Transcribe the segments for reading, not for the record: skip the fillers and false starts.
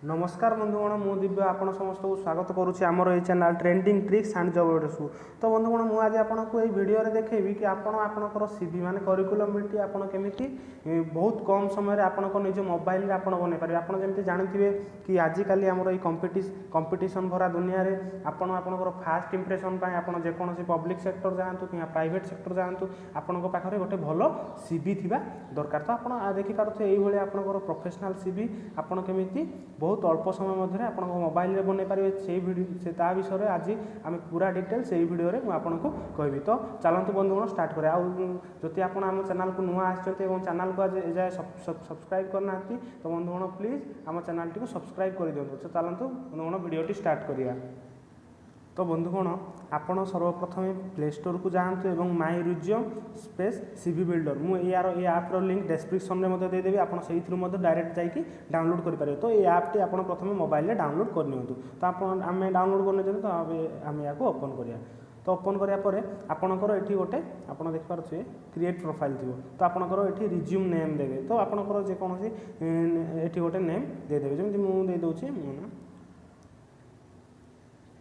नमस्कार बंधुगण मु दिव्य आपण समस्त को स्वागत करुच्ची आमर ये channel trending tricks and job address. तो बंधुगण मुझे आज आपको ये वीडियो देखेबी कि आपणकर सीवी माने करिकुलम आप केमी बहुत कम समय आपन निज मोबाइल आप बन पारे। आप जमी जानते कि आजिकल आमर ये कंपिटिशन भरा दुनिया रे आपणकर फास्ट इंप्रेशन आप जेकोसी पब्लिक सेक्टर जातु कि प्राइवेट सेक्टर जातु आपण पाखे गोटे भल सीवी थिबा दरकार। तो आप देखिपे ये आपणकर प्रोफेशनल सीवी आपन केमी बहुत अल्प समय मध्य आप मोबाइल बन पारे से विषय में आज आम पूरा डिटेल से वीडियो में आपको कहबी। तो चलतु बंधुगण स्टार्ट करें। आदि आप आम चैनल को नुआ आसो चैनल को आज जाए सब्सक्राइब करना तो बंधुगण प्लीज आम चैनल टी सब्सक्राइब कर दिखाँ। तो चलतु बंधुगण वीडियो स्टार्ट करिया। तो बंधुगण आपण सर्वप्रथम प्ले स्टोर को जातु और माई रिज्यूम स्पेस सीवी बिल्डर मुझे ये आप्र लिंक डिस्क्रिप्शन में देदेवी आप डायरेक्ट जाकि डाउनलोड करेंगे। तो ये ऐपटी आप प्रथम मोबाइल डाउनलोड करनी। तो आम डाउनलोड करने तो आम या ओपन करिया। तो ओपन करापर आपणकर ये गोटे आप देखिपे क्रिएट प्रोफाइल थी। तो आपणकर ये रिज्यूम नेम देवे। तो आपणकर जेकोसी ये गोटे नेम देदेवे जमी मुझे देदे मो ना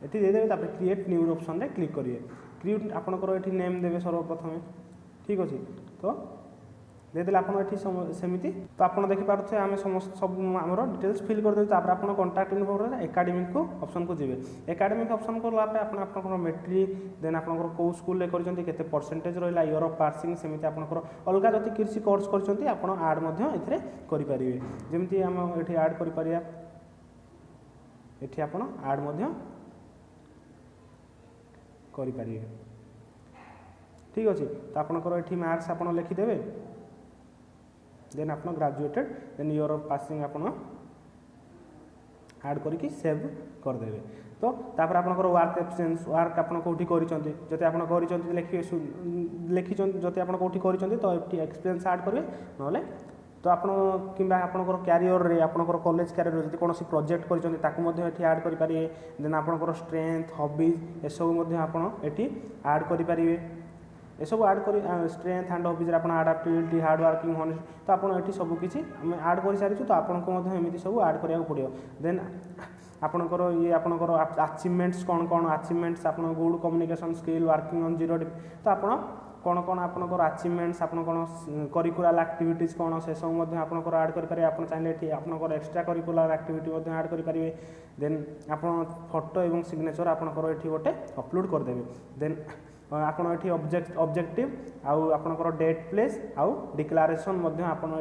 ये देदेवे। तापर क्रिएट न्यू ऑप्शन रे क्लिक करिए। क्रिएट आपणकर ये नेम देवे सर्वप्रथम ठीक अच्छे। तो देदेले आप सेमती। तो आप देखिपे आम समस्त सब आमर डिटेल्स फिल करदे। आप कंटाक्ट इन्फो एकाडेमिक को ऑप्शन को जी। एकाडेमिक ऑप्शन को आप मेट्रिक देन आप कौ स्कूल करते परसेंटेज रहा इयर ऑफ पासिंग सेमती आपंकर अलग जब किसी कोर्स कर आड करें जमी आम ये आड कर ये आप आड करें ठीक अच्छे। तो आपंकर ये मार्क्स आप लिखिदेवे देन आप graduated then year of passing आप ऐड करके सेव करदे। तो तापर आपनकर वर्क एक्सपीरियंस वर्क आप कौटी करते आप लिखिए लिखी जब आप कौटी करते तो एक्सपीरियंस ऐड करेंगे ना तो आप कि आपंकर क्यारियर रे आपंकर कॉलेज क्यारियर जो कौन प्रोजेक्ट करते ऐड करेंगे। देन आपंकर स्ट्रेंथ हॉबीज ये सब आप ऐड करेंगे। ये सब ऐड कर स्ट्रेंथ एंड हॉबीज आप आडाप्टिबिलिटी हार्ड वर्किंग हॉनेस्ट। तो आप सबकि ऐड कर सारी। तो आपको एमती सब ऐड करा पड़ो। देन आपणकर ये आपणकर अचीवमेंट्स कौन कौन अचीवमेंट्स आप good communication skill working on zero. तो आप कौन कौन आपणकर अचीवमेंट्स आप कौन करिकुलर एक्टिविटीज कौन से सब आपणकर ऐड करेंगे। आप चाहिए आपणकर एक्सट्रा करिकुलर एक्टिविटी ऐड करेंगे। देन आप फोटो और सिग्नेचर आपणकर ये गोटे अपलोड करदे। देन आपन ये ऑब्जेक्टिव आउ आपणकर डेट प्लेस आउ डिक्लारेशन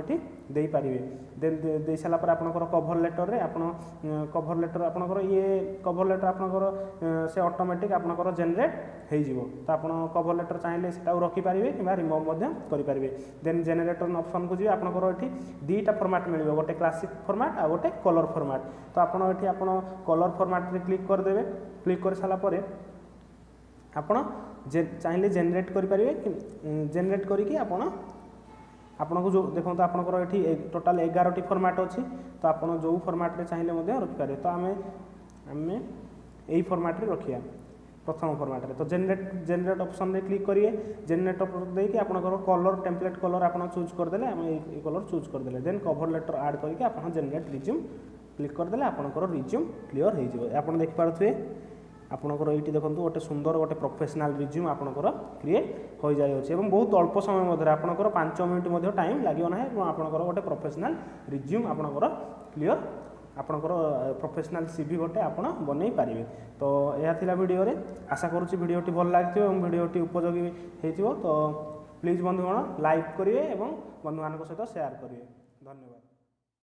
ये दे पारिबे। देन दे सारा पर आपणकर कवर लेटर रे आपन कवर लेटर आपणकर ये कवर लेटर आपणकर से ऑटोमेटिक आपणकर जनरेट हो जिवो। तो आपन कवर लेटर चाहिए सेटा रखि पारिबे कि रिमूव करि पारिबे। देन जनरेटर ऑप्शन को जी आपणकर ये दुईटा फॉर्मेट मिलिबो गोटे क्लासिक फॉर्मेट आ गोटे कलर फॉर्मेट। तो आपन ये आपन कलर फॉर्मेट रे क्लिक कर देबे। क्लिक कर सारा पर आपन चाहिए जेनेट करेंगे जेनेट करके आपन को जो देखो आपंकर ये टोटाल 11टी फॉर्मेट अच्छी। तो आप जो फॉर्मेट रे चाहिए रखिपारे। तो आम यही फॉर्मेट रे रखिया प्रथम फॉर्मेट रे। तो जेनेट ऑप्शन रे क्लिक करिए। जेनेट ऑप्शन देके आपनकर कलर टेम्पलेट कलर आप चूज करदेले आम ये कलर चूज करदेले। देन कवर लेटर ऐड करके आप जेनेट रिज्यूम क्लिक करदेले आपनकर रिज्यूम क्लियर हो जाए। आप देखिपे आपंकर ये देखो गोटे सुंदर गोटे प्रोफेशनल रिज्यूम आपंकर क्रिएट हो जाए। बहुत अल्प समय मध्य आपंकर 5 मिनट टाइम लगे ना आपंकर गोटे प्रोफेशनल रिज्यूम आपंकर क्लियर आपंकर प्रोफेशनल सीवी गोटे आप बनई पारे। तो यह थिला वीडियो रे आशा करुच्ची वीडियोटी भल लगे और वीडियोटी उपयोगी हो। तो प्लीज बंधुगण लाइक करेंगे और बंधु मान सहित शेयर करेंगे। धन्यवाद।